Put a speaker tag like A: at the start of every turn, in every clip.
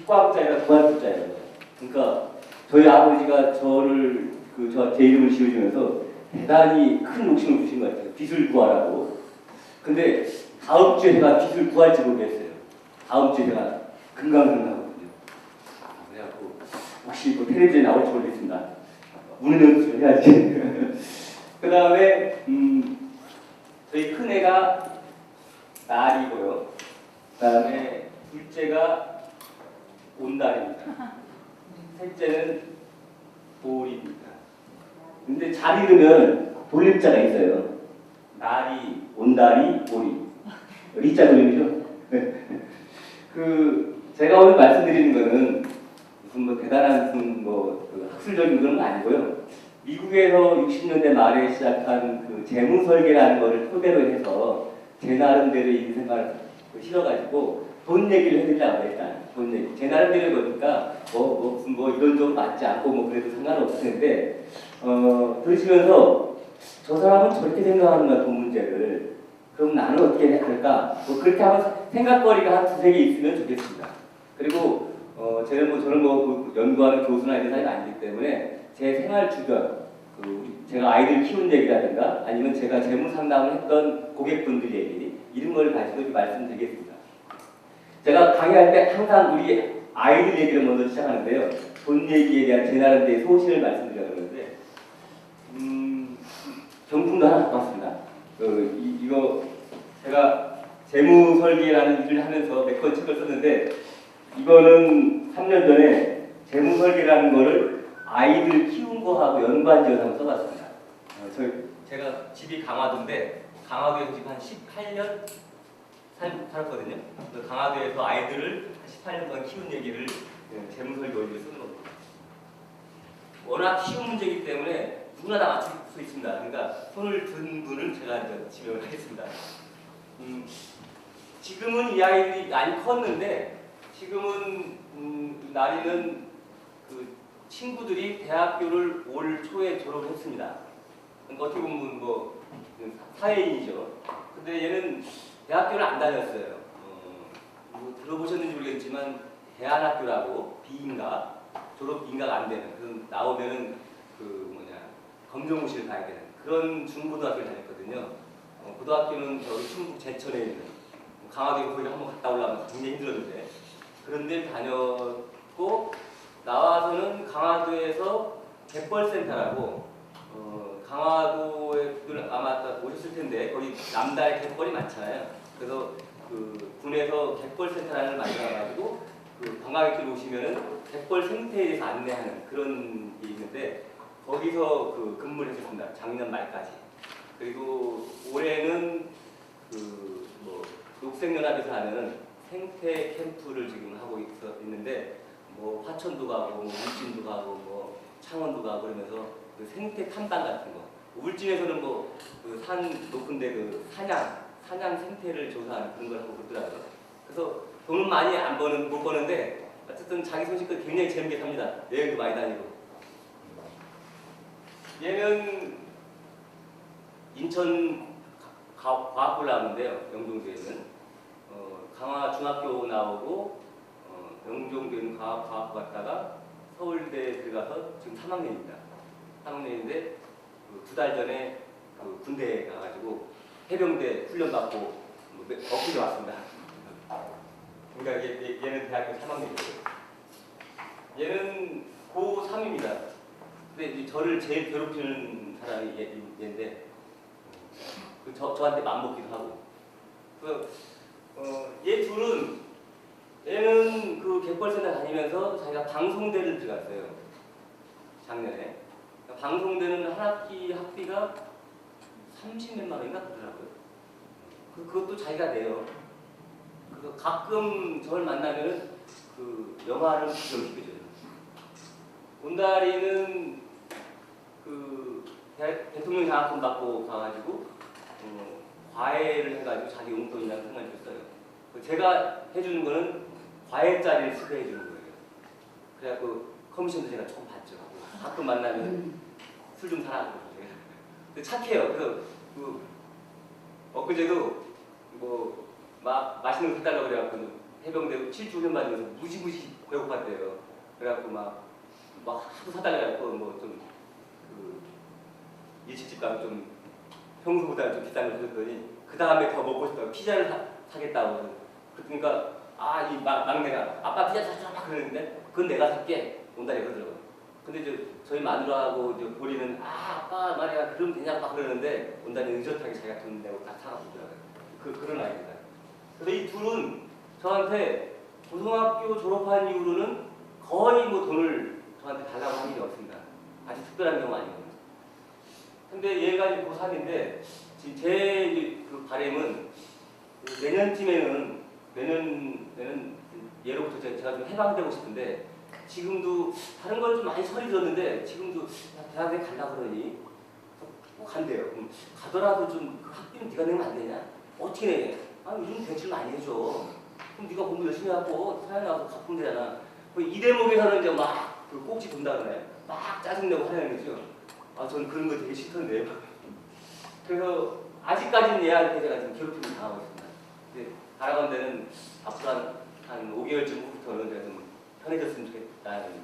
A: 이과학자이라 도안자예요. 그러니까 저희 아버지가 제 이름을 지어주면서 대단히 큰 욕심을 주신 것 같아요. 빚을 구하라고. 근데 다음 주에 제가 빚을 구할지 모르겠어요. 다음 주에 제가 금강근하거든요. 그래갖고 혹시 뭐 텔레비전에 나올지 모르겠습니다. 우는 연습을 해야지. 그 다음에 저희 큰애가 날이고요. 그 다음에 둘째가 온달입니다. 셋째는 돌입니다. 근데 잘 읽으면 돌림자가 있어요. 날이, 온달이, 돌이. 리자 돌림이죠. 제가 오늘 말씀드리는 거는 무슨 뭐 대단한 그 학술적인 그런 건 아니고요. 미국에서 60년대 말에 시작한 그 재무 설계라는 거를 토대로 해서 제 나름대로 인생을 실어가지고 돈 얘기를 해드리려고 일단 돈 얘기. 제 나름대로 보니까 무슨 이런저런 맞지 않고 뭐 그래도 상관없을 텐데 들으시면서 저 사람은 저렇게 생각하는 거야 돈 문제를. 그럼 나는 어떻게 해야 할까? 뭐 그렇게 하면서 생각거리가 한 두세 개 있으면 좋겠습니다. 그리고 저는 연구하는 교수나 이런 사람이 아니기 때문에 제 생활 주변, 제가 아이들 키운 얘기라든가 아니면 제가 재무 상담을 했던 고객분들 얘기 이런 걸 가지고 말씀드리겠습니다. 제가 강의할 때 항상 우리 아이들 얘기를 먼저 시작하는데요. 돈 얘기에 대한 제 나름대로의 소신을 말씀드리려고 그러는데 경품도 하나 갖고 왔습니다. 이거 제가 재무 설계라는 일을 하면서 몇 권 책을 썼는데 이거는 3년 전에 재무 설계라는 거를 아이들 키운 거하고 연관지어서 한번 써봤습니다. 제가 집이 강화도인데 강화도에서 지금 한 18년 살았거든요. 강화도에서 아이들을 18년 동안 키운 얘기를 재무 설계 원리로 쓰는 겁니다. 워낙 쉬운 문제이기 때문에 누구나 다 맞출 수 있습니다. 그러니까 손을 든 분을 제가 지명을 하겠습니다. 지금은 이 아이들이 많이 컸는데 지금은 나리는 그 친구들이 대학교를 올 초에 졸업을 했습니다. 그러니까 어떻게 보면 사회인이죠. 근데 얘는 대학교를 안 다녔어요. 들어보셨는지 모르겠지만 대안학교라고 비인가 졸업 인가가 안 되는 그런 나오면은 검정고시를 가야 되는 그런 중고등학교를 다녔거든요. 고등학교는 저기 충북 제천에 있는 강화도에 거기 한번 갔다 오려면 굉장히 힘들었는데 그런 데를 다녔고 나와서는 강화도에서 갯벌센터라고 강화도에 아마 오셨을 텐데 거기 남다에 갯벌이 많잖아요. 그래서 그 군에서 갯벌센터라는 걸 만들어가지고 그 관광객들 오시면은 갯벌 생태에 대해서 안내하는 그런 게 있는데 거기서 근무를 했었습니다. 작년 말까지. 그리고 올해는 녹색연합에서 하는 생태 캠프를 지금 하고 있는데 화천도 가고 울진도 가고 창원도 가고 그러면서 그 생태 탐방 같은 거. 울진에서는 산 높은데 사냥 생태를 조사하는 그런 걸 하고 그러더라고요. 그래서 돈은 많이 못 버는데 어쨌든 자기 소식을 굉장히 재밌게 삽니다. 여행도 많이 다니고. 얘는 인천 과학고를 나오는데요. 영종도에는 강화 중학교 나오고 영종도에는 과학고 갔다가 서울대 들어가서 지금 3학년입니다. 3학년인데 2달 전에 군대에 가가지고 해병대 훈련 받고 엊그제 왔습니다. 그러니까 얘는 대학교 3학년이에요. 얘는 고3입니다. 근데 저를 제일 괴롭히는 사람이 얘인데 저한테 맘먹기도 하고 얘 둘은 얘는 그 갯벌센터 다니면서 자기가 방송대를 들어갔어요. 작년에. 방송대는 한 학기 학비가 30몇만 원인가 그러더라고요. 그것도 자기가 내요. 그래서 가끔 저를 만나면은 영화를 구경시켜줘요. 온다리는 대통령 장학금 받고 가가지고 과외를 해가지고 자기 용돈이랑 생활을 줬어요. 제가 해주는 거는 과외짜리를 수배해 주는 거예요. 그래갖고 커미션도 제가 조금 받죠. 가끔 만나면 술 좀 사라고 그러고 근데 착해요. 그래서 엊그제도 맛있는 거 사달라고 그래갖고 해병대 7주 훈련 받으면서 무지무지 배고팠대요. 그래갖고 막 하도 사달라고 뭐좀 그 일식집 가면 좀 평소보다 좀 비싼 걸 사줬더니 그 다음에 더 먹고 싶다고 피자를 사겠다고. 그러니까 이 막내가 아빠 피자 사줘 막 그러는데 그건 내가 살게 온다니 그러더라고요. 근데 이제 저희 마누라하고 이제 보리는 아빠 말이야 그러면 되냐고 막 그러는데 온다니 의젓하게 자기가 돈 내고 다 사가보더라고요. 그런 아이입니다. 그래서 이 둘은 저한테 고등학교 졸업한 이후로는 거의 뭐 돈을 저한테 달라고 한 일이 없습니다. 아주 특별한 경우 아니거든요. 근데 얘가 이제 고3인데 지금 제 그 바람은 내년쯤에는 예로부터 제가 좀 해방되고 싶은데 지금도 다른 걸 좀 많이 소리 들었는데 지금도 대학에 가려고 그러니 꼭 간대요. 그럼 가더라도 좀 그 학비는 네가 내면 안 되냐? 어떻게 내? 요즘 대출 많이 해줘. 그럼 네가 공부 열심히 하고 사회 나와서 갚으면 되잖아. 이 대목에서는 이제 막 그 꼭지 돈다 그러네. 막 짜증내고 하는 거죠. 저는 그런 거 되게 싫던데요. 그래서 아직까지는 얘한테 제가 지금 괴롭힘을 당하고 있습니다. 근데 바라건대는 앞으로 한 5개월쯤 후부터는 제가 좀 편해졌으면 좋겠다는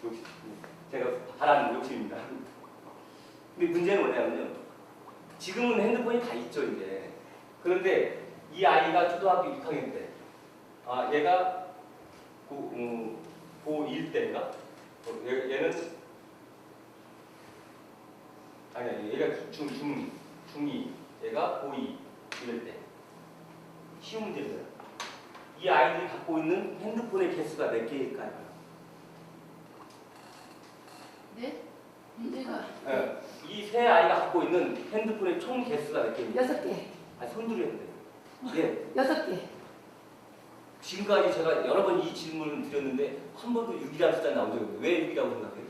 A: 욕심, 제가 바라는 욕심입니다. 근데 문제는 뭐냐면요. 지금은 핸드폰이 다 있죠, 이제. 그런데 이 아이가 초등학교 6학년 때, 얘가 고1 때인가? 얘는 아니야, 얘가 중2, 얘가 고2 이럴 때. 쉬운 문제입니다. 이 아이들이 갖고 있는 핸드폰의 개수가 몇 개일까요?
B: 네? 문제가
A: 네. 이 세 아이가 갖고 있는 핸드폰의 총 개수가 몇 개입니까?
B: 6개.
A: 손들이 해도 돼요. 예.
B: 6개.
A: 지금까지 제가 여러 번 이 질문을 드렸는데 한 번도 6이라는 숫자 나온 적이 없어요. 왜 6이라고 생각해요?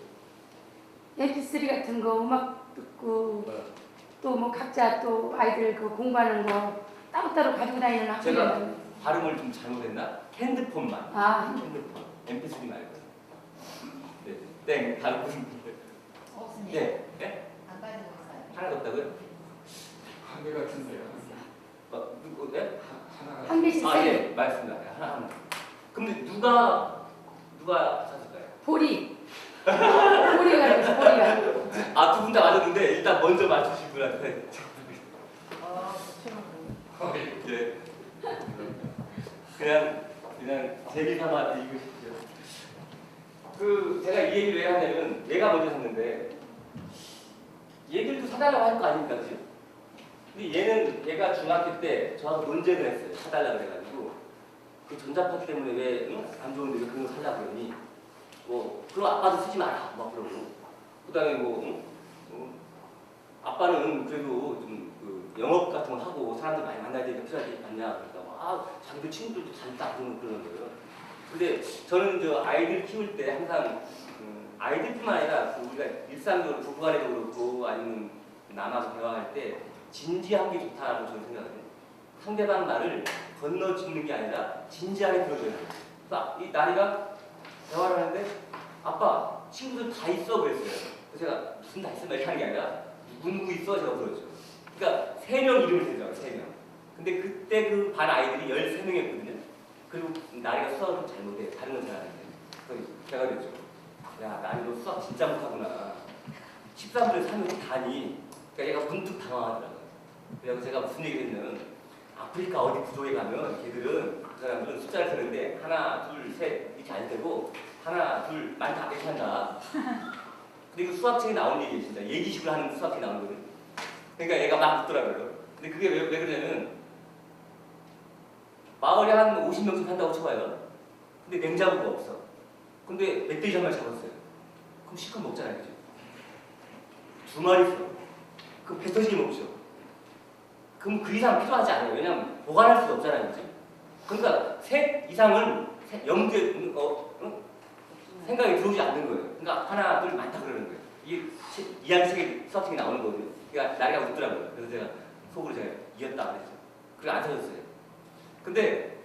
B: MP3 같은 거 음악 듣고 또 뭐 각자 또 아이들 그 공부하는 거 따로따로 가지고 다니는 학교.
A: 제가 발음을 좀 잘못했나? 핸드폰만. 핸드폰. MP3 말고. 네. 땡. 다른 무슨 문제?
C: 없습니다.
A: 네. 네?
C: 안 가지고 있어요.
A: 하나도 없다고요?
D: 한 개 같은데요.
A: 네?
D: 하나.
B: 한 개씩 세 개.
A: 예, 맞습니다. 하나. 근데 누가 찾을까요?
B: 보리. 보리가 있어, 보리가.
A: 두 분 다 맞았는데 일단 먼저 맞추신 분한테. 예. 그냥 재미 삼아 읽으십시오. 제가 이 얘기를 왜 하냐면 얘가 먼저 샀는데 얘들도 사달라고 할 거 아닙니까, 그죠? 근데 얘가 중학교 때 저하고 논쟁을 했어요. 사달라고 그래가지고 그 전자파 때문에 왜 안 좋은데 왜 그런 거 살라고 그러니 그럼 아빠도 쓰지 마라 막 그러고 그다음에 아빠는 그래도 좀 영업 같은 거 하고 사람들 많이 만나야 되니까 필요하지 않냐 그러니까 자기들 친구들도 잘다 그러는 거예요. 근데 저는 아이들 키울 때 항상 아이들뿐만 아니라 우리가 일상적으로 부부간에도 그렇고 아니면 남아서 대화할 때 진지한 게 좋다라고 저는 생각해요. 상대방 말을 건너뛰는 게 아니라 진지하게 들어줘야 돼요. 그래서 이 나리가 대화를 하는데 아빠 친구들 다 있어 그랬어요. 그래서 제가 무슨 다 있어? 이렇게 하는 게 아니라 누구 있어? 제가 물었죠. 그러니까 3명 이름을 대죠. 3명. 근데 그때 그 반 아이들이 13명이었거든요. 그리고 나리가 수학을 잘 못해. 다른 건 잘하는데. 그래서 제가 그랬죠. 야, 나리 너 수학 진짜 못하구나. 13분의 3을 다니. 그러니까 얘가 문득 당황하더라고요. 그래서 제가 무슨 얘기를 했냐면 아프리카 어디 부족에 가면 걔들은 그 사람들은 숫자를 세는데 하나, 둘, 셋 이렇게 안 세고 하나, 둘, 많다 이렇게 한다. 근데 이거 수학책에 나온 얘기예요, 진짜. 예기식을 하는 수학책에 나온 거거든요. 그러니까 얘가 막 웃더라고요. 근데 그게 왜 그러냐면 마을에 한 50명씩 산다고 쳐봐요. 근데 냉장고가 없어. 근데 멧돼지 1마리 잡았어요. 그럼 실컷 먹잖아요, 그죠? 2마리 있어. 그럼 배 터지게 먹죠. 그럼 그 이상 필요하지 않아요. 왜냐면 보관할 수 없잖아요, 그죠? 그러니까 셋 이상은 염두에 생각이 들어오지 않는 거예요. 그러니까 하나, 둘 많다 그러는 거예요. 이게 이야기 책에 수학책에 나오는 거거든요. 그러니까 나리가 웃더라고요. 그래서 제가 속으로 제가 이겼다 그랬죠. 그리고 안 사줬어요. 근데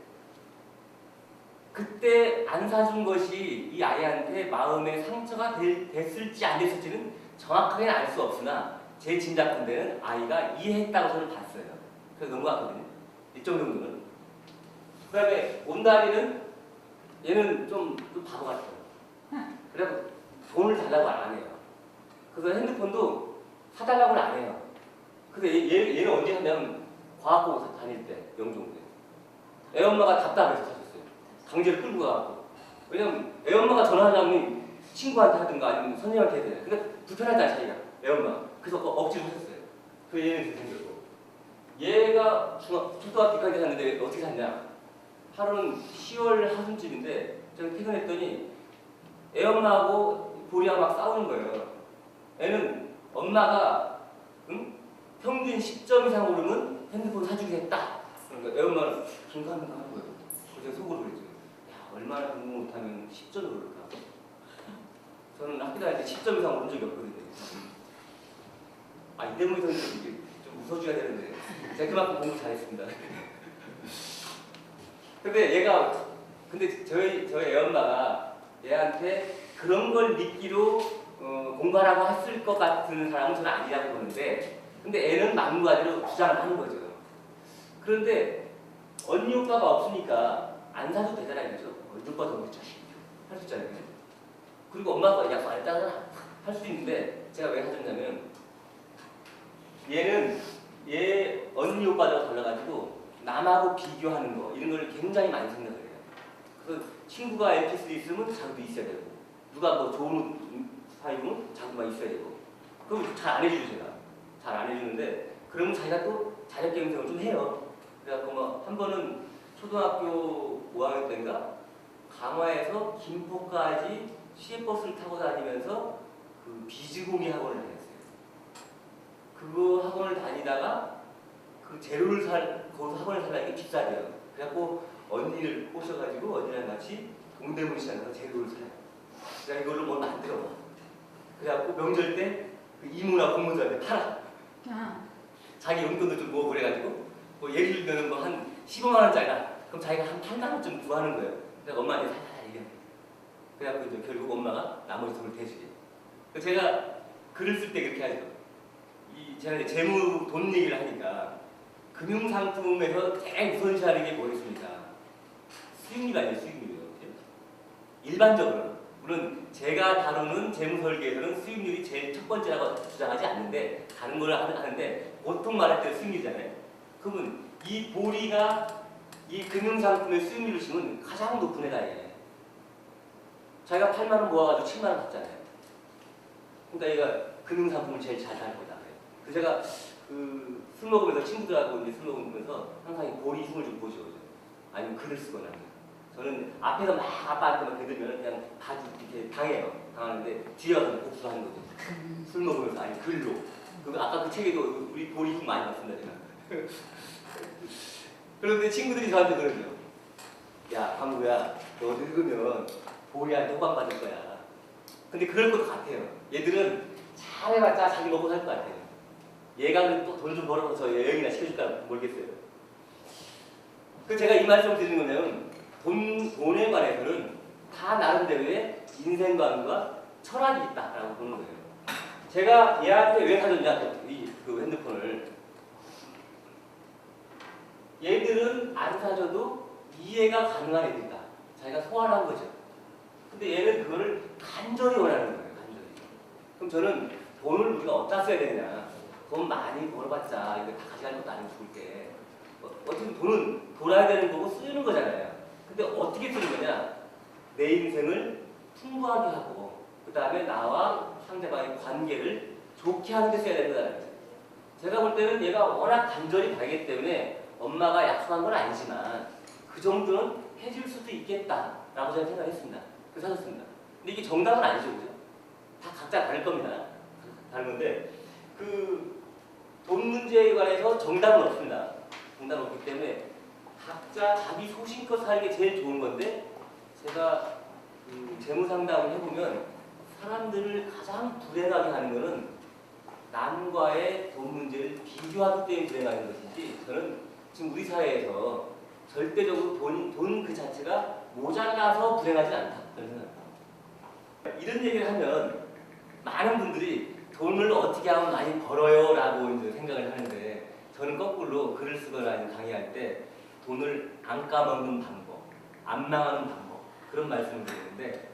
A: 그때 안 사준 것이 이 아이한테 마음의 상처가 됐을지 안 됐을지는 정확하게는 알 수 없으나 제 짐작컨대는 아이가 이해했다고 저는 봤어요. 그래서 넘어갔거든요. 일정 정도는. 그다음에 온다리는 얘는 좀 바보 같아요. 그래서 돈을 달라고 안 해요. 그래서 핸드폰도 사달라고는 안 해요. 근데 얘는 언제 하냐면 과학고 다닐 때 영종대 애엄마가 답답해서 사줬어요. 강제로 끌고 가고. 왜냐면 애엄마가 전화하려면 친구한테 하든가 아니면 선생님한테 해야 되잖아요. 그러니까 불편하잖아 자기가 애엄마. 그래서 억지로 하셨어요. 그 얘는 그렇게 생겼고 얘가 초등학교까지 갔는데 어떻게 샀냐. 하루는 10월 하순쯤인데 제가 퇴근했더니 애엄마하고 보리랑 막 싸우는 거예요. 애는 엄마가 평균 10점 이상 오르면 핸드폰 사주겠다. 그러니까 애엄마는 긴가민가 하는 거예요. 그래서 속으로 그랬죠. 야, 얼마나 공부 못하면 10점이 오를까. 저는 학교 다닐 때 10점 이상 오른 적이 없거든요. 이 때문에 좀 웃어줘야 되는데 제가 그만큼 공부 잘했습니다. 근데 저희 애엄마가 얘한테 그런 걸 믿기로 공부하라고 했을 것 같은 사람은 저는 아니라고 보는데, 근데 애는 막무가내로 주장을 하는 거죠. 그런데 언니 오빠가 없으니까 안 사도 되잖아요, 그죠? 언니 오빠도 없는 자식이죠. 할 수 있잖아요, 그죠? 그리고 엄마가 약속 안 했다가 할 수 있는데 제가 왜 사줬냐면 얘는 얘 언니 오빠들과 달라가지고 남하고 비교하는 거 이런 걸 굉장히 많이 생각을 해요. 그래서 친구가 MP3 있으면 자기도 있어야 되고 누가 뭐 좋은 사이면 자기만 있어야 되고 그럼 잘 안 해주죠. 제가 잘 안 해주는데 그러면 자기가 또 자력갱생을 좀 해요. 그래갖고 뭐 한 번은 초등학교 5학년 때인가 강화에서 김포까지 시외버스를 타고 다니면서 그 비즈공이 학원을 다녔어요. 그거 학원을 다니다가 그 재료를 거기서 학원을 살라는 게 비싸대요. 그래갖고 언니를 꼬셔가지고 언니랑 같이 동대문 시장에서 재료를 사요. 그래서 이걸로 뭘 만들어 봐. 그래갖고 명절 때 그 이모나 고모들한테 팔아. 자기 용돈도 좀 모아 그래가지고 뭐 예를 들면 뭐 한 15만 원짜리다. 그럼 자기가 한 8만 원쯤 구하는 거예요. 그래서 엄마한테 살살 얘기해. 그래갖고 이제 결국 엄마가 나머지 돈을 대주게. 제가 글을 쓸 때 그렇게 하죠. 제가 이제 재무 돈 얘기를 하니까 금융상품에서 제일 우선시하는 게 뭐겠습니까? 수익률 아니에요, 수익률이요. 일반적으로 물론 제가 다루는 재무 설계에서는 수익률이 제일 첫 번째라고 주장하지 않는데 다른 걸 하는데 보통 말할 때 수익률이잖아요. 그러면 이 보리가 이 금융상품의 수익률을 치면 가장 높은 애다 얘. 자기가 8만 원 모아가지고 7만 원 받잖아요. 그러니까 얘가 금융상품을 제일 잘 살 거다. 그래서 제가 그 술 먹으면서 친구들하고 이제 술 먹으면서 항상 이 보리 흉을 좀 보죠. 아니면 글을 쓰거나. 저는 앞에서 막 아빠한테 막 대들면 그냥 바지 이렇게 당하는데 뒤에 가서 복수하는 거죠. 술 먹으면서 아니 글로. 아까 그 책에도 우리 보리 흉 많이 봤습니다 제가. 그런데 친구들이 저한테 그러죠. 야 광구야 너 늙으면 보리한테 호박받을 거야. 근데 그럴 것 같아요. 얘들은 잘해봤자 자기 먹고 살 것 같아요. 얘가 또 돈 좀 벌어서 여행이나 시켜줄까 모르겠어요. 제가 이 말씀 드리는 거냐면 돈에 관해서는 다 나름대로의 인생관과 철학이 있다라고 보는 거예요. 제가 얘한테 왜 사줬냐 그 핸드폰을 얘들은 안 사줘도 이해가 가능한 애들이다. 자기가 소환한 거죠. 근데 얘는 그거를 간절히 원하는 거예요. 간절히. 그럼 저는 돈을 우리가 어디다 써야 되느냐. 돈 많이 벌어봤자 이거 다 가져갈 것도 아니고 좋을 때 어쨌든 돈은 돌아야 되는 거고 쓰는 거잖아요. 근데 어떻게 쓰는 거냐. 내 인생을 풍부하게 하고 그 다음에 나와 상대방의 관계를 좋게 하는 데 써야 된다는 거죠. 제가 볼 때는 얘가 워낙 간절히 바라기 때문에 엄마가 약속한 건 아니지만 그 정도는 해줄 수도 있겠다라고 저는 생각했습니다. 그래서 사줬습니다. 근데 이게 정답은 아니죠, 그죠? 다 각자 다를 겁니다. 다른 건데 그 돈 문제에 관해서 정답은 없습니다. 정답은 없기 때문에 각자 자기 소신껏 살게 제일 좋은 건데 제가 재무 상담을 해보면 사람들을 가장 불행하게 하는 거는 남과의 돈 문제를 비교하기 때문에 불행하는 것이지 저는 지금 우리 사회에서 절대적으로 돈 그 자체가 모자라서 불행하지 않다. 이런 얘기를 하면 많은 분들이 돈을 어떻게 하면 많이 벌어요 라고 이제 생각을 하는데 저는 거꾸로 글을 쓰거나 강의할 때 돈을 안 까먹는 방법, 안 망하는 방법 그런 말씀을 드리는데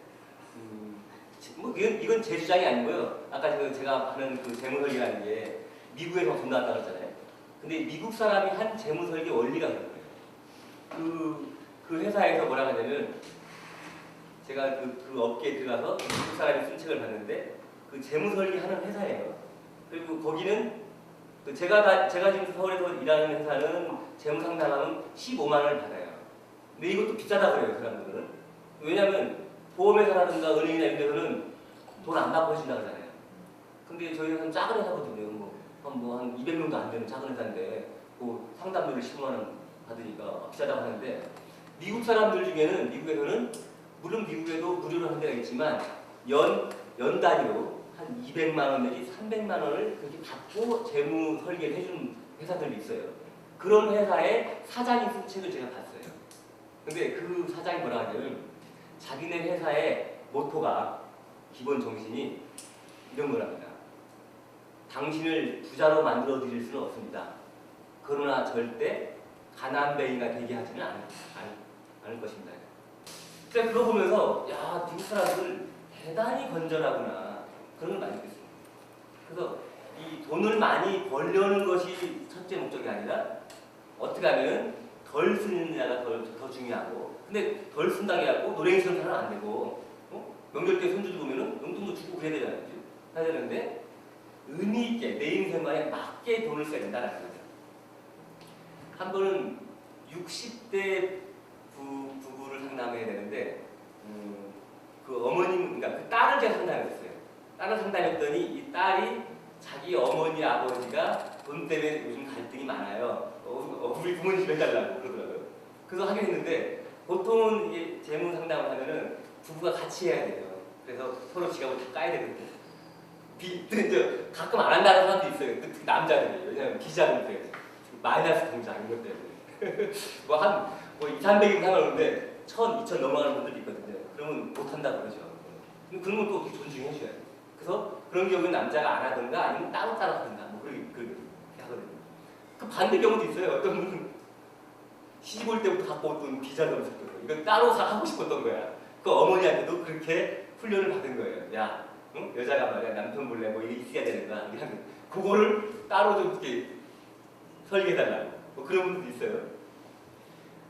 A: 뭐 이건 제 주장이 아니고요. 아까 제가 하는 그 재무설계라는 게 미국에서 돈 나왔다고 했잖아요. 근데 미국 사람이 한 재무설계 원리가 그런 거예요. 그 회사에서 뭐라 하냐면 제가 그 업계에 들어가서 미국 사람이 쓴 책을 봤는데 그 재무설계 하는 회사예요. 그리고 거기는 제가 지금 서울에서 일하는 회사는 재무상담하면 15만 원을 받아요. 근데 이것도 비싸다 그래요, 그 사람들은. 왜냐하면 보험회사라든가 은행이나 이런 데서는 돈 안 받고 해준다 그러잖아요. 근데 저희 회사는 작은 회사거든요. 한 200명도 안 되는 작은 회사인데 그 상담료를 15만 원 받으니까 비싸다고 하는데 미국 사람들 중에는 미국에서는 물론 미국에도 무료로 하는 데가 있지만 연 단위로 한 200만 원 내지 300만 원을 그렇게 받고 재무 설계를 해주는 회사들이 있어요. 그런 회사의 사장이 쓴 책을 제가 봤어요. 근데 그 사장이 뭐라 하냐면 자기네 회사의 모토가 기본 정신이 이런 거랍니다. 당신을 부자로 만들어 드릴 수는 없습니다. 그러나 절대 가난뱅이가 되게 하지는 않을 것입니다. 제가 그거 보면서 야, 미국 사람들 대단히 건전하구나 그런 걸 많이 느꼈습니다. 그래서 이 돈을 많이 벌려는 것이 첫째 목적이 아니라 어떻게 하면 덜 쓰느냐가 더 중요하고 근데 덜 쓴다고 해갖고 노랭이처럼 살면 안 되고 명절 때 손주들 보면은 용돈도 주고 그래야 되잖아요. 해야 되는데 의미 있게 내 인생관에 맞게 돈을 써야 된다는 거죠. 한 번은 60대 부부를 상담해야 되는데 그 어머님, 그러니까 그 딸을 제가 상담했어요. 딸을 상담했더니 이 딸이 자기 어머니 아버지가 돈 때문에 요즘 갈등이 많아요. 우리 부모님 좀 해달라고 그러더라고요. 그래서 하긴 했는데 보통은 이게 재무 상담을 하면은 부부가 같이 해야 돼요. 그래서 서로 지갑을 다 까야 되거든요. 가끔 안 한다는 사람도 있어요. 특히 남자들이. 왜냐면 기자들 때문에. 마이너스 통장 이런 것 때문에. 뭐 2, 300이면 상관없는데 1000, 2000 넘어가는 분들이 있거든요. 그러면 못한다고 그러죠. 그런 건 또 존중해 줘야 돼요. 그래서 그런 경우는 남자가 안 하든가 아니면 따로따로 하든가 뭐 그렇게 하거든요. 그 반대 경우도 있어요. 어떤 분은 시집 올 때부터 갖고 오던 비자금 썼거든요. 이건 따로 하고 싶었던 거야. 그 어머니한테도 그렇게 훈련을 받은 거예요. 야, 응? 여자가 말이야 남편 몰래 뭐 이게 있어야 되는 거야. 그거를 따로 좀 이렇게 설계해달라고. 뭐 그런 분도 있어요.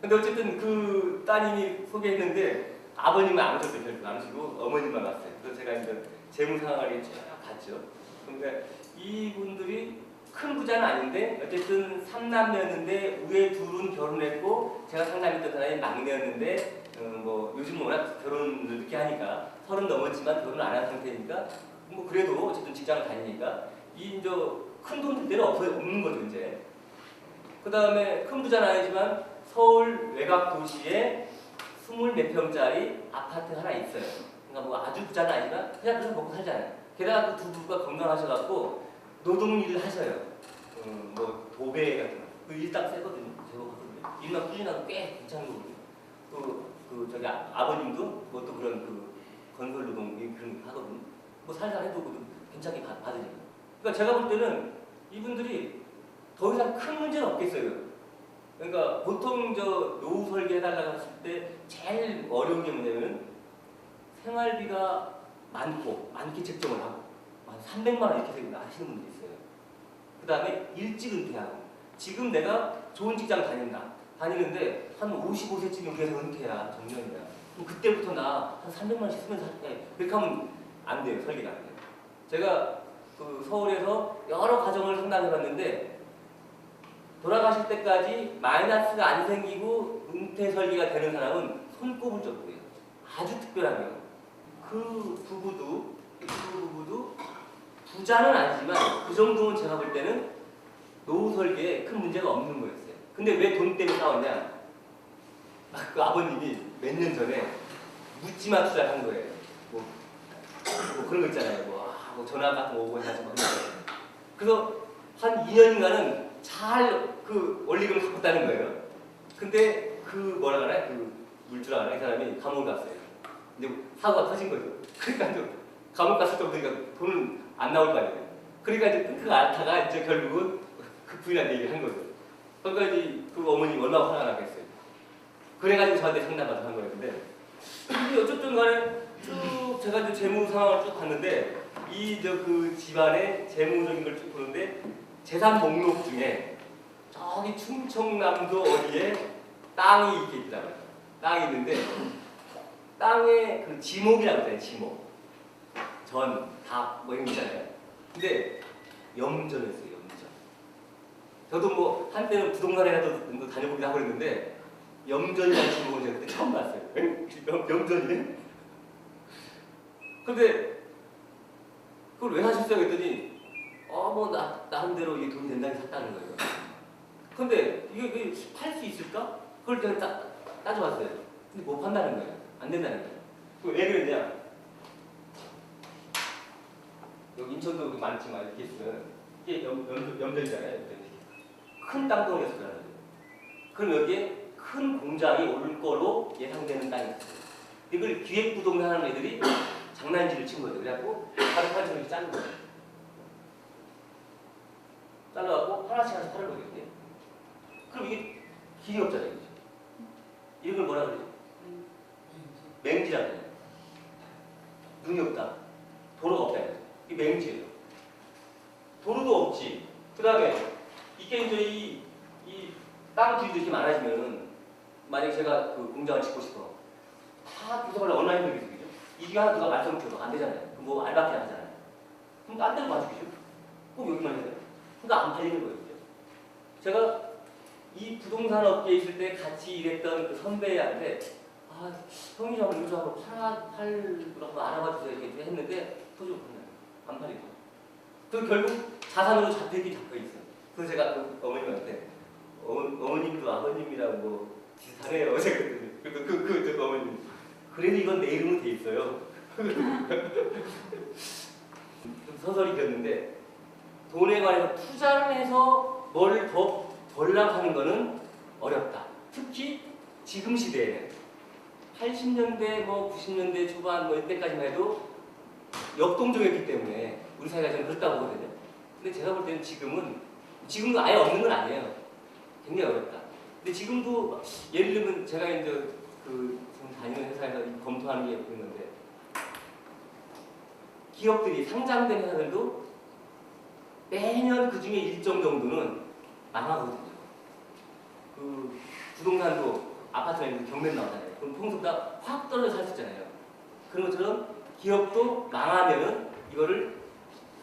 A: 근데 어쨌든 그 따님이 소개했는데 아버님은 안 오셨어요. 결국 안 오시고 어머님만 왔어요. 그래서 제가 이제 재무 상황을 쭉 갔죠. 그러니까 이분들이 큰 부자는 아닌데 어쨌든 3남매였는데 위에 둘은 결혼했고 제가 상담했던 사람이 막내였는데 뭐 요즘 워낙 결혼을 늦게 하니까 30 넘었지만 결혼 안 한 상태니까 뭐 그래도 어쨌든 직장을 다니니까 이 이제 큰 돈 들 데는 없는 거죠 이제. 그 다음에 큰 부자는 아니지만 서울 외곽 도시에 24 평짜리 아파트 하나 있어요. 그러니까 뭐 아주 부자는 아니지만 그냥 그래서 먹고 살잖아요. 게다가 그 두 부부가 건강하셔갖고 노동 일을 하셔요. 뭐 도배 같은 거. 그 일당 세거든요. 제가 봤거든요. 일만 꾸준하고 꽤 괜찮은 거거든요. 그 저기 아버님도 뭐 또 그런 그 건설 노동 그런 거 하거든요. 뭐 살살 해도 괜찮게 받으니까. 그러니까 제가 볼 때는 이분들이 더 이상 큰 문제는 없겠어요. 그러니까 보통 저 노후 설계 해달라고 했을 때 제일 어려운 게 뭐냐면 생활비가 많게 책정을 하고 한 300만 원 이렇게 하시는 분들이 있어요. 그 다음에 일찍 은퇴하고 지금 내가 좋은 직장 다니는데 한 55세쯤에 우리가 은퇴야 정년이야. 그럼 그때부터 나 한 300만 원씩 쓰면서 할게. 그렇게 하면 안 돼요. 설계가 안 돼요. 제가 그 서울에서 여러 가정을 상담해봤는데 돌아가실 때까지 마이너스가 안 생기고 은퇴 설계가 되는 사람은 손꼽을 정도예요. 아주 특별한 경우. 그 부부도 부자는 아니지만 그 정도는 제가 볼 때는 노후 설계에 큰 문제가 없는 거였어요. 근데 왜 돈 때문에 싸웠냐? 그 아버님이 몇 년 전에 묻지마 투자를 한 거예요. 뭐 그런 거 있잖아요. 뭐 전화 같은 거 오고 해가지고 그래서 한 2년인가는 잘 그 원리금을 갚았다는 거예요. 근데 그 뭐라 그래? 그 물주라 하는 사람이 감옥을 갔어요. 이제 사고가 터진 거죠. 그러니까 좀 감옥 갔을 때 보니까 돈은 안 나올 거 아니에요. 그러니까 이제 그 앓다가 이제 결국은 그 부인한테 얘기를 한 거죠. 그러니까 이제 그 어머니 얼마나 화가 나겠어요. 그래가지고 저한테 상담을 한 거였는데 근데 어쨌든 간에 쭉 제가 이제 재무 상황을 쭉 봤는데 이 저 그 집안의 재무적인 걸 쭉 보는데 재산 목록 중에 저기 충청남도 어디에 땅이 이렇게 있더라고요. 땅이 있는데 땅에 그 지목이라고 해요. 지목. 전, 답, 뭐 이런 거 있잖아요. 근데 염전이었어요. 염전. 저도 뭐 한때는 부동산이라도 다녀보기도 하고 그랬는데 염전이라는 지목을 제가 그때 처음 봤어요. 염전이네? 근데 그걸 왜 사셨어요? 그랬더니 뭐 나름대로 이게 돈이 된다고 샀다는 거예요. 근데 이게 팔 수 있을까? 그걸 제가 따져봤어요. 근데 못 판다는 거예요. 안 된다는 거예요. 왜 그랬냐? 여기 인천도 많지만 이렇게 있으면 이게 염전이잖아요. 큰 땅덩이였을 거라는 거예요. 그럼 여기에 큰 공장이 올 거로 예상되는 땅이 있어요. 이걸 기획부동산 하는 애들이 장난질을 친 거죠. 그래갖고 다른 이렇게 자른 거예요. 잘라갖고 하나씩 파는 거거든요. 그럼 이게 길이 없잖아요. 그죠? 이런 걸 뭐라 그러죠? 맹지라고 해요. 눈이 없다. 도로가 없다. 이게 맹지예요. 도로도 없지. 그 다음에 이게 이제 이 땅 길이도 이렇게 많아지면은 만약에 제가 그 공장을 짓고 싶어. 다 구성을 얼마나 힘들겠어요. 이게 하나 누가 말씀드려도 안 되잖아요. 뭐 알바끼 하잖아요. 그럼 딴 데로 가주겠죠. 꼭 여기만 해야 돼요. 그러니까 안 팔리는 거예요. 제가 이 부동산 업계에 있을 때 같이 일했던 그 선배한테 형님 한번 요즘 한번 팔라고 알아봐 주세요 이렇게 했는데 도저히 안 팔리고 그 결국 자산으로 잡혀 있어요. 그래서 제가 그 어머님한테 어머님도 아버님이랑 뭐 비슷하네요. 제가 그랬더니 그 어머님 그래도 이건 내 이름으로 돼 있어요. 좀 서설이 됐는데 돈에 관해서 투자를 해서 뭘 더 벌라고 하는 거는 어렵다. 특히 지금 시대에는 80년대 뭐 90년대 초반 뭐 이때까지만 해도 역동적이었기 때문에 우리 사회가 좀 그렇다고 보거든요. 근데 제가 볼 때는 지금도 아예 없는 건 아니에요. 굉장히 어렵다. 근데 지금도 예를 들면 제가 이제 그 지금 다니는 회사에서 검토하는 게 있는데 기업들이 상장된 회사들도 매년 그 중에 일정 정도는 망하거든요. 그 부동산도 아파트나 경매 나오잖아요. 그럼 평소보다 확 떨어져 살 수 있잖아요. 그런 것처럼 기업도 망하면은 이거를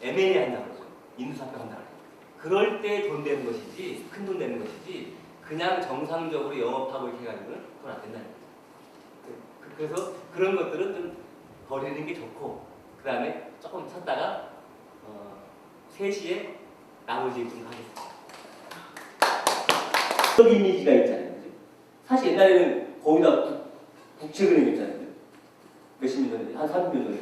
A: M&A 한다고 그러죠. 인수합병한다고 그러죠. 그럴 때 돈 되는 것이지, 큰 돈 되는 것이지, 그냥 정상적으로 영업하고 이렇게 해가지고는 돈 안 된다는 거죠. 그래서 그런 것들은 좀 버리는 게 좋고, 그 다음에 조금 쳤다가 3시에 나머지 좀 하겠습니다. 이미지가 있잖아요. 그죠? 사실 옛날에는 거기다 국채은행 있잖아요. 몇십 년 전에, 한 30년 전에.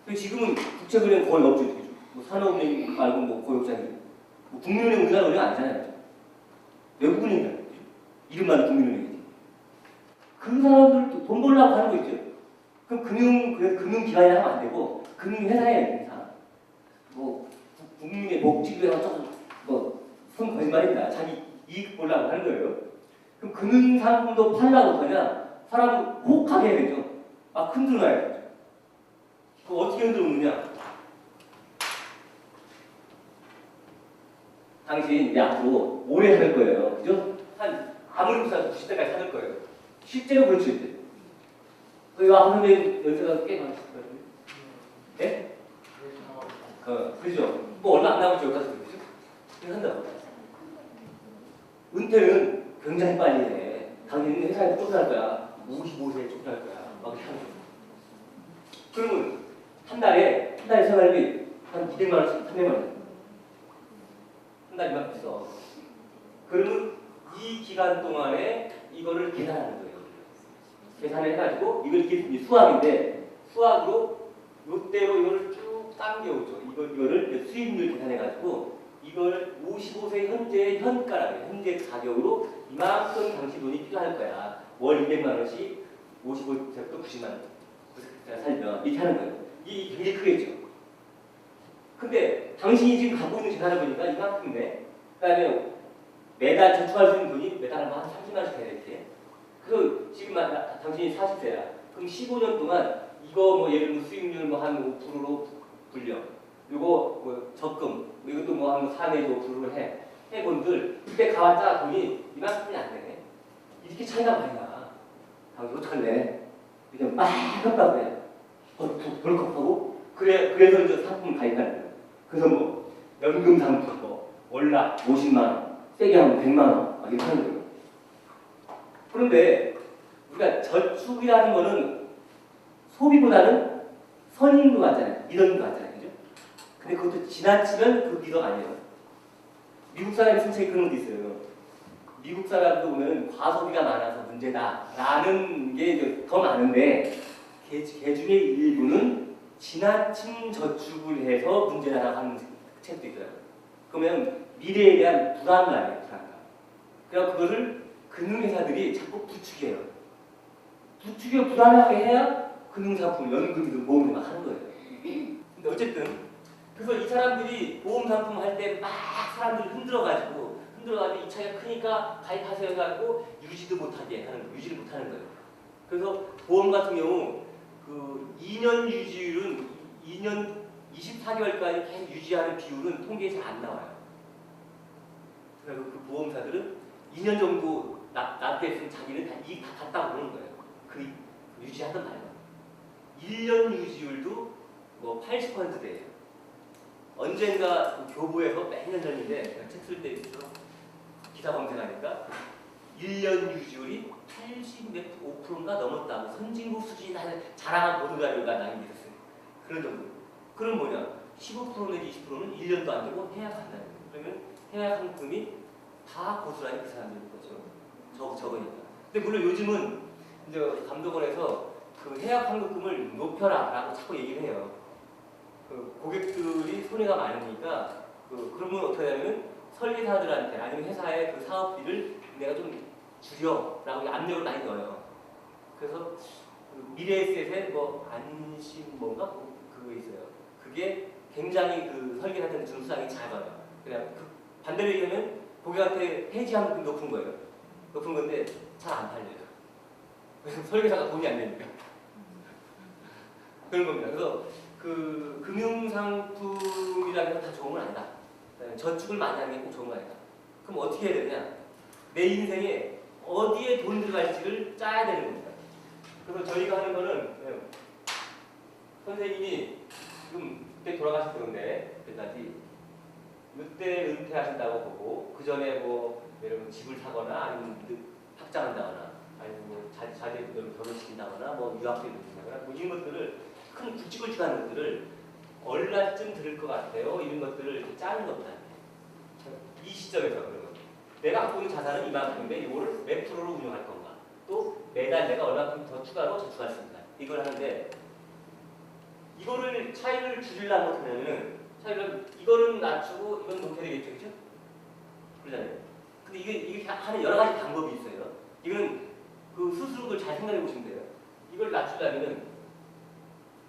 A: 근데 지금은 국채은행 거의 없죠. 그죠? 뭐 산업은행 말고 뭐 거의 없잖아요. 뭐 국민은행 우리나라 은행 아니잖아요. 외국은행이잖아요. 이름만 국민은행이지. 그 사람들도 돈 벌려고 하는 거 있죠. 그럼 금융기관이 하면 안 되고, 금융회사에 회사. 뭐, 국민의 복지를 조금, 손 거짓말입니다. 자기 이익 보려고 하는 거예요. 그럼 금융상품도 팔려고 하냐? 사람은 혹하게 해야 되죠. 흔들어야 되죠. 그거 어떻게 흔들어놓느냐? 당신 이제 앞으로 오래 살 거예요. 그죠? 아무리 비싸도 90대까지 살 거예요. 실제로 그렇죠, 이제. 선생님 연세가 꽤 많으실 거예요. 예? 그죠? 뭐 얼마 안 남았죠, 여기까지. 그죠? 이거 한다고. 은퇴는 굉장히 빨리 해. 당연히 회사에서 쫓겨날 거야. 55세에 쫓겨날 거야. 막 이렇게 하는 거야. 그러면 한 달에 생활비 한 200만 원씩, 300만 원. 한 달 이만큼 써. 그러면 이 기간 동안에 이거를 계산하는 거예요. 계산을 해가지고 이걸 이렇게 수학인데 수학으로 요대로 이거를 쭉 당겨오죠. 이거를 수익률 계산해가지고 이걸 55세 현재 현가라고 현재 가격으로 이만큼 당시 돈이 필요할 거야. 월 200만 원씩 55세부터 90만 원 살면 이렇게 하는 거예요. 이 굉장히 크겠죠. 근데 당신이 지금 갖고 있는 재산을 보니까 이만큼인데, 그다음에 매달 저축할 수 있는 돈이 매달 한 30만씩 돼야 이렇게. 그래서 지금 당신이 40세야. 그럼 15년 동안 이거 뭐 예를 들면 수익률 뭐 한 5%로 불려. 이거 뭐 적금, 뭐 이것도 뭐 한 4, 내지 5%로 해본들 그때 가봤자 돈이 이만큼이 안 되네. 이렇게 차이가 많이 나. 당신 어떡할래? 그냥 막 깜빡 해. 벌컥하고 그래서 이제 상품 가입하는 거야. 그래서 뭐 연금 상품 뭐 월납 50만 원, 세게 하면 100만 원 이렇게 하는 거예요. 그런데 우리가 저축이라는 거는 소비보다는 선임도 같잖아요. 미덕도 같잖아요. 그죠? 근데 그것도 지나치면 그 미덕 아니에요. 미국 사람이 쓴 책에 그런 것도 있어요. 미국 사람도 보면 과소비가 많아서 문제다라는 게 이제 더 많은데 개 중에 일부는 지나친 저축을 해서 문제다라고 하는 책도 있어요. 그러면 미래에 대한 불안감이에요. 불안감. 그래서 그거를 금융회사들이 자꾸 부추겨요. 부추겨 불안하게 해야 금융상품, 연금이든 모험을 막 하는 거예요. 근데 어쨌든 그래서 이 사람들이 보험상품 할 때 막 사람들을 흔들어가지고 이 차이가 크니까 가입하세요 해가지고 유지를 못하는 거예요. 그래서 보험 같은 경우 그 2년 유지율은 2년 24개월까지 계속 유지하는 비율은 통계에 잘 안 나와요. 그래서 그 보험사들은 2년 정도 납부했으면 자기는 다 이익 다 갔다고 그러는 거예요. 그 유지하던 말만. 1년 유지율도 뭐 80%대예요. 언젠가 그 교보에서 몇 년 전인데 제가 책 쓸 때 기사 검색하니까 1년 유지율이 85%인가 넘었다고 선진국 수준이다 자랑한 보도자료가 남겨졌어요. 그런 정도. 그럼 뭐냐? 15% 내지 20%는 1년도 안 되고 해약한다는 거예요. 그러면 해약 상품이 다 고스란히 그 사람들 거죠. 적으니까. 근데 물론 요즘은 이제 감독원에서 그 해약 환급금을 높여라라고 자꾸 얘기를 해요. 그 고객들이 손해가 많으니까 그러면 어떻게 하냐면 설계사들한테 아니면 회사의 그 사업비를 내가 좀 줄여라고 압력을 많이 넣어요. 그래서 그 미래에셋의 뭐 안심 뭔가 그거 있어요. 그게 굉장히 그 설계사한테 준 수당이 작아요. 그냥 반대로 얘기하면 고객한테 해지하면 높은 거예요. 높은 건데 잘 안 팔려요. 그래서 설계사가 돈이 안 되니까 그런 겁니다. 그래서 그 금융상품이라는 건 다 좋은 건 아니다. 저축을 많이 하는 게 꼭 좋은 거 아니다. 그럼 어떻게 해야 되냐? 내 인생에 어디에 돈 들어갈지를 짜야 되는 겁니다. 그래서 저희가 하는 거는 선생님이 지금 그때 돌아가셨던데 그때까지 그때 은퇴하신다고 보고 그 전에 뭐 예를 들면 집을 사거나 아니면 확장한다거나 아니면 뭐 자제분들을 결혼시킨다거나 뭐 유학비를 준다거나 뭐 이런 것들을 큰 굵직굵직한 것들을 얼마쯤 들을 것 같아요. 이런 것들을 짜는 겁니다. 이 시점에서 그러면 내가 갖고 있는 자산은 이만큼인데 이거를 몇 프로로 운용할 건가? 또 매달 내가 얼마큼 더 추가로 저축할 수 있나? 이걸 하는데 이거를 차이를 줄이려면 어떻게 하냐면 이거는 낮추고 이건 높여야 되겠죠, 그렇죠? 그러잖아요. 근데 이게 하는 여러 가지 방법이 있어요. 이거는 그 스스로 그걸 잘 생각해 보시면 돼요. 이걸 낮추려면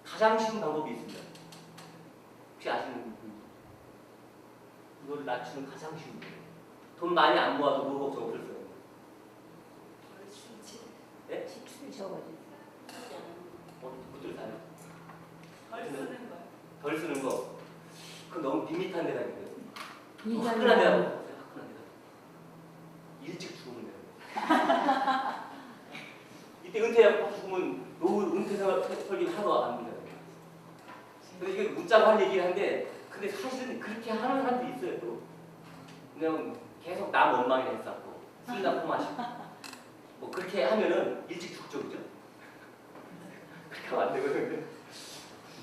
A: 가장 쉬운 방법이 있습니다. 혹시 아시는 분? 이걸 낮추는 가장 쉬운 거예요. 돈 많이 안 모아도 노후 걱정 없을 거예요. 네?
B: 지출 적어주세요.
A: 그것들 다요.
C: 덜 쓰는 거.
A: 덜 쓰는 거. 그건 너무 밋밋한 데다 있어요.
B: 이자는
A: 화끈한 데다 먹어요. 화끈한 데다. 일찍 죽으면 돼요. 이때 은퇴하고 죽으면 노후 은퇴 설계 하나도 안 된다. 그래서 이게 묻자고 한 얘기를 한데 근데 사실은 그렇게 하는 사람도 있어요. 또 그냥 계속 남 원망이나 했었고 술이나 퍼마시고 뭐 그렇게 하면은 일찍 죽죠, 그죠? 그렇게 하면 안 되거든요.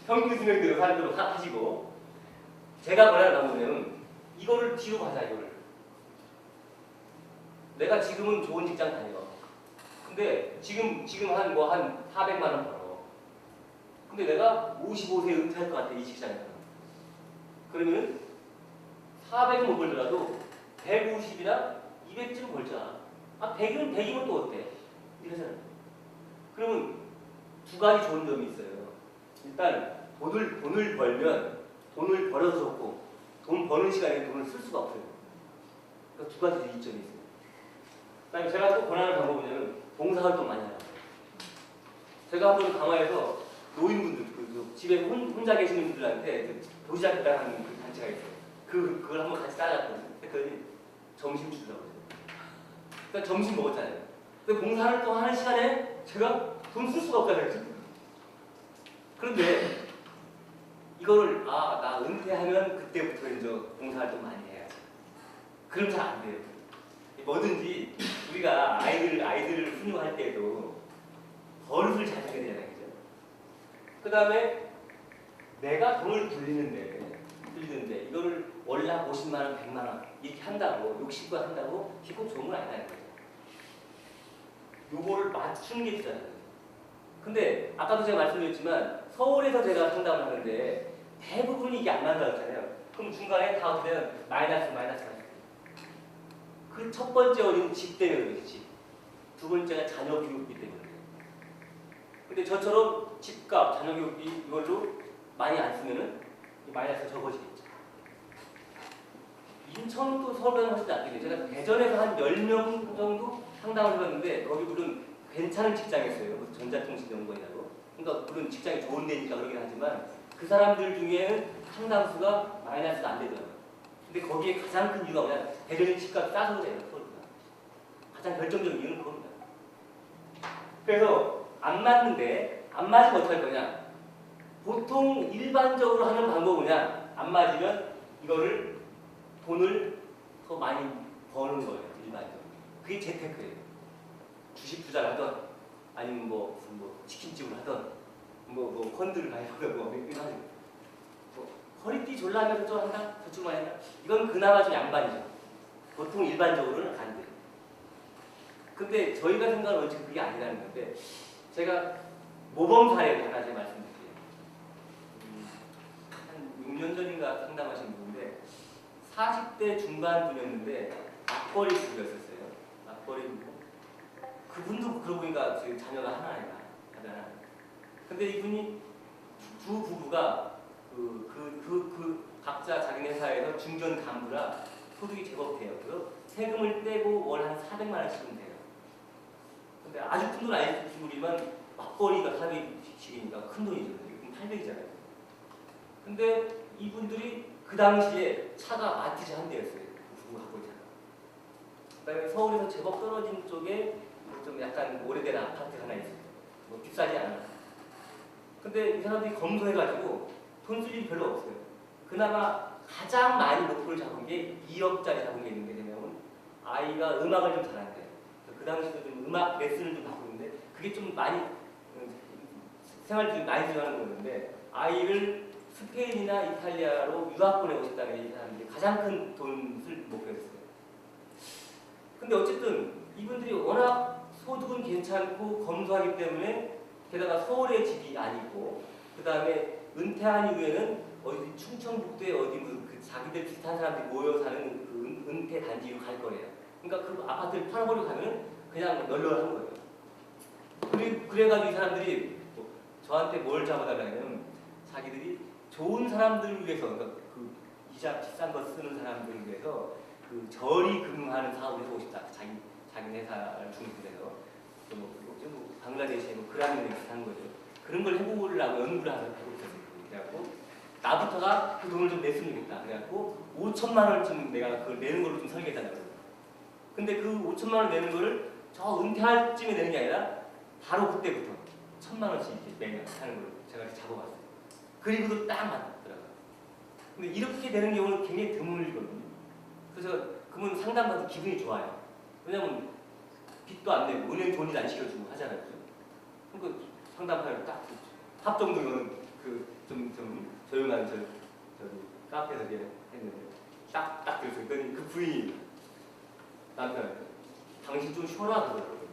A: 평균 수명대로 사람들로 하시고 제가 뭐라 하냐면 이거를 뒤로 가자 이거를. 내가 지금은 좋은 직장 다녀. 근데 지금 한 400만 원 벌어. 근데 내가 55세에 은퇴할 것 같아 이 직장에서. 그러면 400은 못 벌더라도 150이나 200쯤 벌자. 100이면 또 어때? 이러잖아요. 그러면 두 가지 좋은 점이 있어요. 일단 돈을 벌면 돈을 벌어서 좋고 돈 버는 시간에 돈을 쓸 수가 없어요. 그러니까 두 가지 이점이 있어요. 그다음에 제가 또 권하는 방법은 봉사활동 많이 하라고. 제가 한번 강화에서 노인분들, 그 집에 혼자 계시는 분들한테 그 도시락 배달하는 그 단체가 있어요. 그걸 한번 같이 따라갔거든요. 그랬더니 점심 주더라고요. 그러니까 점심 먹었잖아요. 근데 봉사활동 하는 시간에 제가 돈 쓸 수가 없잖아요. 그런데 이거를 나 은퇴하면 그때부터 이제 봉사활동 많이 해야지. 그럼 잘 안 돼요. 뭐든지 우리가 아이들을 훈육할 때도 버릇을 잘 하게 되잖아요. 그죠? 그 다음에 내가 돈을 불리는데 이거를 월납 50만 원, 100만 원 이렇게 한다고 욕심껏 한다고 기껏 좋은 건 아니라는 거죠. 요거를 맞추는 게 있잖아요. 근데 아까도 제가 말씀드렸지만 서울에서 제가 상담을 하는데 대부분이 이게 안 맞는다고 했잖아요. 그럼 중간에 다 어떻게 되면 마이너스. 그 첫 번째 원인은 집 때문에 그렇지. 두 번째가 자녀 교육비 때문에 그래요. 근데 저처럼 집값, 자녀 교육비 이걸로 많이 안 쓰면은 이 마이너스가 적어지겠죠. 인천도 서울보다 훨씬 낫겠네요. 제가 대전에서 한 10명 정도 상담을 해봤는데 거기 물론 괜찮은 직장이었어요. 전자통신연구원이라고. 그러니까 물론 직장이 좋은 데니까 그러긴 하지만 그 사람들 중에는 상당수가 마이너스가 안 되더라고요. 근데 거기에 가장 큰 이유가 뭐냐? 대전의 집값 싸서 그래요. 서울보다. 가장 결정적인 이유는 그겁니다. 그래서 안 맞는데 안 맞으면 어떡할 거냐? 보통 일반적으로 하는 방법은 뭐냐? 안 맞으면 이거를 돈을 더 많이 버는 거예요. 일반적으로. 그게 재테크예요. 주식 투자를 하던 아니면 뭐 치킨집을 하던 뭐 펀드를 가입하던 뭐 이런 하죠. 허리띠 졸라매서 저 한다? 저축만 한다? 이건 그나마 좀 양반이죠. 보통 일반적으로는 안 돼요. 근데 저희가 생각하는 원칙은 그게 아니라는 건데 제가 모범 사례를 하나 제가 말씀드릴게요. 한 6년 전인가 상담하신 분인데 40대 중반 분이었는데 맞벌이 부부였었어요. 맞벌이 부부. 그분도 그러고 보니까 지금 자녀가 하나. 근데 이분이 두 부부가 각자 자기네 회사에서 중견 간부라 소득이 제법 돼요. 그래서 세금을 떼고 월 한 400만 원씩은 돼요. 근데 아주 큰 돈 아닐지 모르지만 맞벌이가 400씩이니까 큰 돈이죠. 그럼 800이잖아요. 근데 이분들이 그 당시에 차가 마티즈 한 대였어요. 그 부부 갖고 있잖아요. 그다음에 서울에서 제법 떨어진 쪽에 좀 약간 오래된 아파트 하나 있어요. 뭐 비싸지 않아. 근데 이 사람들이 검소해가지고 돈 쓸 일이 별로 없어요. 그나마 가장 많이 목표를 잡은 게 2억짜리 잡은 게 있는데 왜냐면 아이가 음악을 좀 잘한대요. 그 당시에도 좀 음악 레슨을 좀 받고 있는데 그게 좀 많이 생활 좀 많이 들어가는 거였는데 아이를 스페인이나 이탈리아로 유학 보내고 싶다는 이 사람들이 가장 큰 돈을 쓸 목표였어요. 근데 어쨌든 이분들이 워낙 소득은 괜찮고 검소하기 때문에 게다가 서울에 집이 아니고 그 다음에 은퇴한 이후에는 어디 충청북도에 어디 무슨 그 자기들 비슷한 사람들이 모여 사는 그 은퇴 단지로 갈 거래요. 그러니까 그 아파트를 팔아버리고 가면 그냥 널널한 거예요. 그래가지고 이 사람들이 저한테 뭘 잡아달라면 자기들이 좋은 사람들을 위해서 그러니까 그 이자 비싼 거 쓰는 사람들을 위해서 그 저리 금융하는 사업을 해보고 싶다. 자기 회사를 중심해서 뭐 방글라데시에 뭐 그라미에 비슷한 거죠. 그런 걸 해보려고 연구를 하고 있었어요. 그래갖고 나부터가 그 돈을 좀 냈으면 좋겠다. 그래갖고 5천만 원쯤 내가 그걸 내는 걸로 좀 설계해달라고. 근데 그 5천만 원 내는 거를 저 은퇴할 쯤에 내는 게 아니라 바로 그때부터 1,000만 원씩 이렇게 매년 하는 걸 제가 이렇게 잡아봤어요. 그리고도 딱 맞더라고요. 근데 이렇게 되는 경우는 굉장히 드물거든요. 그래서 그분 상담받아도 기분이 좋아요. 왜냐면 빚도 안 내고 은행 돈이 안 시켜주고 하잖아요. 그러니까 상담하면 딱 합정동은 좀 조용한 저기 카페에서 했는데 딱 그랬더니 그 부인이 남편한테 당신 좀 쉬어라 그러더라고요.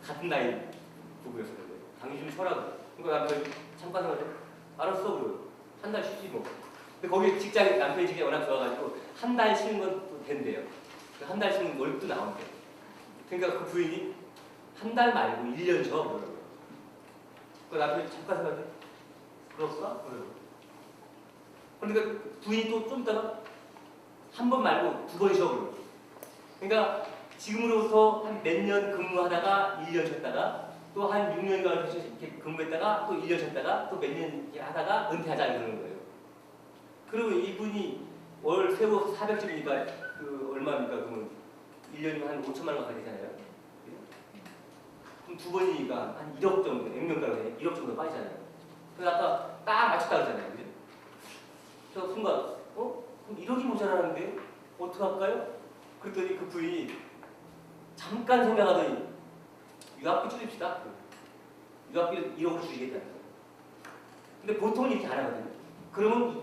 A: 같은 나이 부부였었는데 당신 좀 쉬어라 그러더라고요. 그러니까 남편이 잠깐 하더니 알았어 그러고 한 달 쉬지 뭐. 근데 거기 직장이 남편이 직장이 워낙 좋아가지고 한 달 쉬는 건 또 된대요. 한 달 쉬는 월급도 나온대요. 그러니까 그 부인이 한 달 말고 1년 줘 그러더라고요. 그 남편이 잠깐 생각해 그럴까? 그러더라고요. 그러니까 부인이 또 좀 있다가 한 번 말고 두 번 쉬어버려요. 그러니까 지금으로부터 한 몇 년 근무하다가 1년 쉬었다가 또 한 6년간 이렇게 근무했다가 또 1년 쉬었다가 또 몇 년 하다가 은퇴하자 이러는 거예요. 그리고 이분이 월 세후 400집이니까 그 얼마입니까? 그러면 1년이면 한 5천만 원 가야 되잖아요. 그럼 두 번이니까 한 1억 정도, 액면가로 1억 정도 빠지잖아요. 그래서 아까 딱 맞췄다 그러잖아요. 그죠? 저 순간, 그럼 1억이 모자라는데 어떡할까요? 그랬더니 그 부인이 잠깐 생각하더니 유학비 줄입시다. 유학비를 1억으로 줄이겠다는 거예요. 근데 보통은 이렇게 안 하거든요. 그러면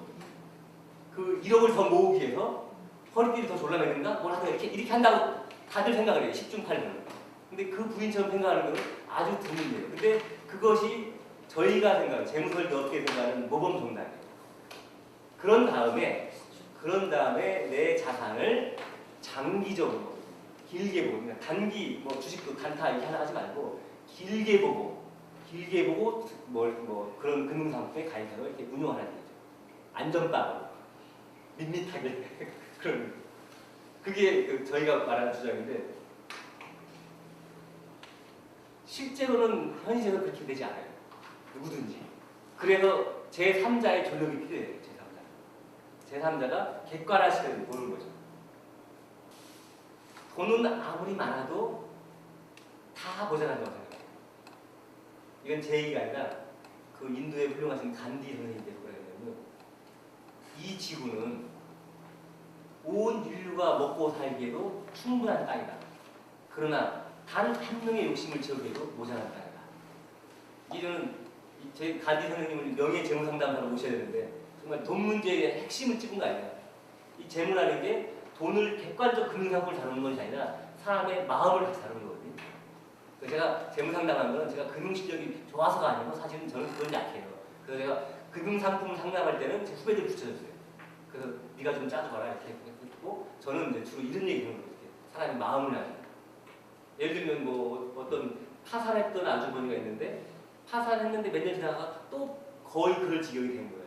A: 그 1억을 더 모으기 위해서 허리띠를 더 졸라매야 된다? 뭘 하든가 이렇게 한다고 다들 생각을 해요. 10중 8중. 근데 그 부인처럼 생각하는 건 아주 드문데요. 근데 그것이 저희가 생각하는 재무설계 어떻게 생각하는 모범 정답이에요. 그런 다음에 내 자산을 장기적으로 길게 보고, 그냥 단기 뭐 주식도 단타 이렇게 하나 하지 말고 길게 보고 뭐 그런 금융상품에 가입해서 이렇게 운용하는 거죠. 안전빵으로 밋밋하게 그런 그게 그 저희가 말하는 주장인데 실제로는 현실에서 그렇게 되지 않아요. 누구든지. 그래서 제3자의 조력이 필요해요. 제3자가 객관화 시대를 보는 거죠. 돈은 아무리 많아도 다 모자란다고 생각해요. 이건 제 얘기가 아니라 그 인도의 훌륭하신 간디 선생님께서 그러냐면 이 지구는 온 인류가 먹고 살기에도 충분한 땅이다. 그러나 단 한 명의 욕심을 채우기에도 모자란 땅이다. 이런 제 간디 선생님을 명예 재무상담사로 모셔야 되는데 정말 돈 문제의 핵심을 찝은 거 아니야. 이 재무라는 게 돈을 객관적 금융상품을 다루는 것이 아니라 사람의 마음을 같이 다루는 거거든요. 제가 재무상담하는 거는 제가 금융실력이 좋아서가 아니고 사실은 저는 그건 약해요. 그래서 제가 금융상품 상담할 때는 제 후배들 붙여줬어요. 그래서 네가 좀 짜줘봐라 이렇게 했고 저는 이제 주로 이런 얘기 하는 거예요. 사람의 마음을 알아요. 예를 들면 뭐 어떤 파산했던 아주머니가 있는데 파산했는데 몇 년 지나다가 또 거의 그럴 지경이 된 거예요.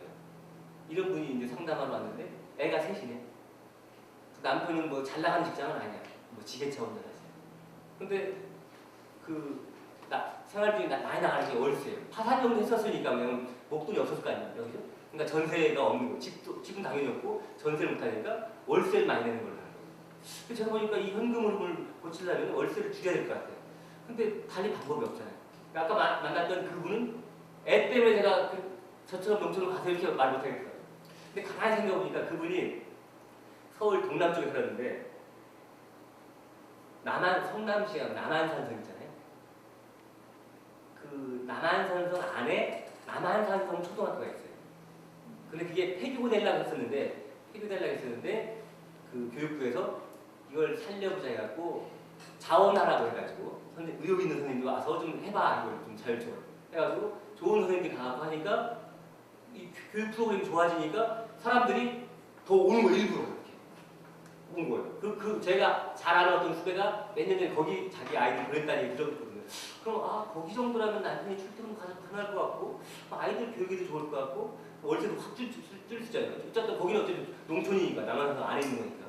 A: 이런 분이 이제 상담하러 왔는데 애가 셋이네. 남편은 뭐 잘 나가는 직장은 아니야. 뭐 지게차 운전하세요. 근데 생활비가 많이 나가는 게 월세예요. 파산 정도 했었으니까 그냥 목돈이 없었을 거 아닙니까, 그죠? 그러니까 전세가 없는 거, 집은 당연히 없고 전세를 못 하니까 월세를 많이 내는 걸로 하는 거예요. 그래서 제가 보니까 이 현금 흐름을 고치려면 월세를 줄여야 될 것 같아요. 근데 달리 방법이 없잖아요. 그러니까 아까 만났던 그분은 애 때문에 제가 저처럼 농촌으로 가서 이렇게 말 못하겠어요. 근데 가만히 생각해보니까 그분이 서울 동남 쪽에 살았는데 성남시가 남한산성 있잖아요. 그 남한산성 안에 남한산성 초등학교가 있어요. 근데 그게 폐교가 되려고 했었는데 그 교육부에서 이걸 살려보자 해갖고 자원하라고 해가지고 의욕 있는 선생님이 와서 좀 해봐 이걸 좀 자율적으로 해가지고 좋은 선생님들이 가고 하니까 이 교육 프로그램이 좋아지니까 사람들이 더 오는 거예요. 일부러 이렇게 온 거예요. 제가 잘 아는 어떤 후배가 몇 년 전에 거기 자기 아이들 보냈다는 얘기 들었거든요. 그럼 거기 정도라면 남편이 출퇴근 가능할 것 같고 아이들 교육에도 좋을 것 같고 월세도 확 줄 수 있잖아요. 어쨌든 거기는 어쨌든 농촌이니까 남한산성 안에 있는 거니까.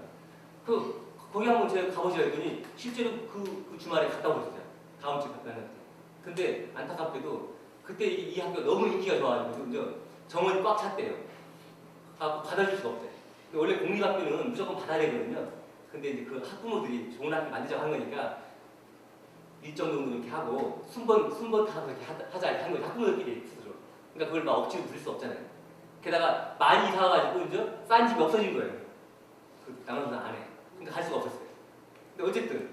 A: 거기 한번 제가 가보시라 했더니 실제로 그 주말에 갔다 오셨어요. 다음 주에 갔다 왔는데. 근데 안타깝게도 그때 이 학교가 너무 인기가 좋아가지고 이제 정원이 꽉 찼대요. 받아줄 수가 없대요. 원래 공립학교는 무조건 받아야 되거든요. 근데 이제 그 학부모들이 좋은 학교 만들자고 한 거니까 일정 정도 이렇게 하고 순번 타고 이렇게 하자 이렇게 한 거예요. 학부모들끼리 스스로. 그러니까 그걸 막 억지로 부릴 수 없잖아요. 게다가 많이 이사 와가지고 이제 싼 집이 없어진 거예요. 그 남한산 안에. 그러니까 갈 수가 없었어요. 근데 어쨌든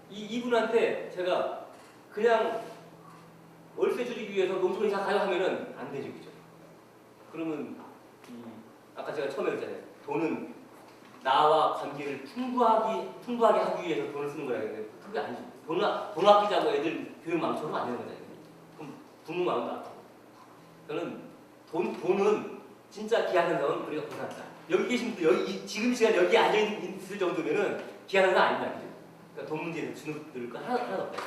A: 이분한테 제가 그냥 월세 줄이기 위해서 농촌 이사 가요 하면은 안 되죠, 그죠? 그러면 아까 제가 처음에 그랬잖아요. 돈은 나와 관계를 풍부하게 하기 위해서 돈을 쓰는 거라 했는데 그게 아니죠. 돈 아끼자고 애들 교육 망쳐서는 안 되는 거잖아요. 그럼 부모 마음도 아프고. 저는 돈은 진짜 기하산성은 우리가 고생한다. 여기 계신 분들 지금 시간 여기 앉아 있을 정도면은 기하산성 아니다. 그러니까 돈 문제에서 주눅들 거 하나도 없다.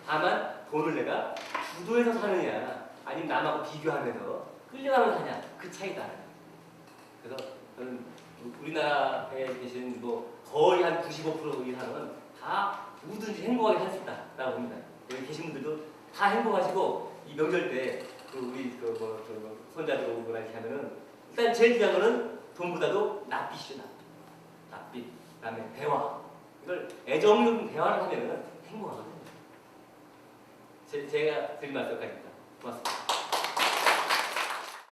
A: 다만 돈을 내가 주도해서 사느냐 아니면 남하고 비교하면서 끌려가면서 사냐 그 차이다. 그래서 저는 우리나라에 계신 뭐 거의 한 95% 이상은 다 누구든지 행복하게 살 수 있다라고 봅니다. 여기 계신 분들도 다 행복하시고 이 명절 때 우리 손자들 오거나 이렇게 하면은 일단 제일 중요한 거는 돈보다도 낯빛이죠. 낯빛. 그다음에 대화. 이걸 애정 있는 대화를 하면은 행복하거든요. 제가 드린 말씀까지입니다. 고맙습니다.